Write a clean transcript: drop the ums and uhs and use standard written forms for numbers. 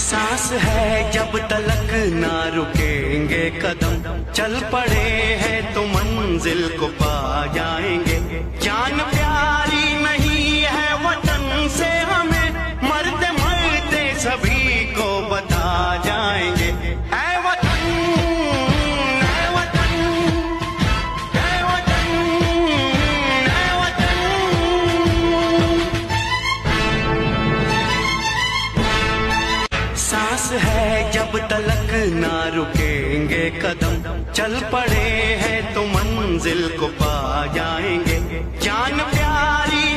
सांस है जब तलक ना रुकेंगे कदम, चल पड़े हैं तो मंजिल को पा जाएंगे। जान प्यारी नहीं है वतन से हमें, मरते मरते सभी को बता जाएंगे। ऐ वतन, ऐ वतन, ऐ वतन, ऐ वतन। सांस है जब तलक ना रुकेंगे कदम, चल पड़े हैं तो मंजिल को पा जाएंगे। जान प्यारी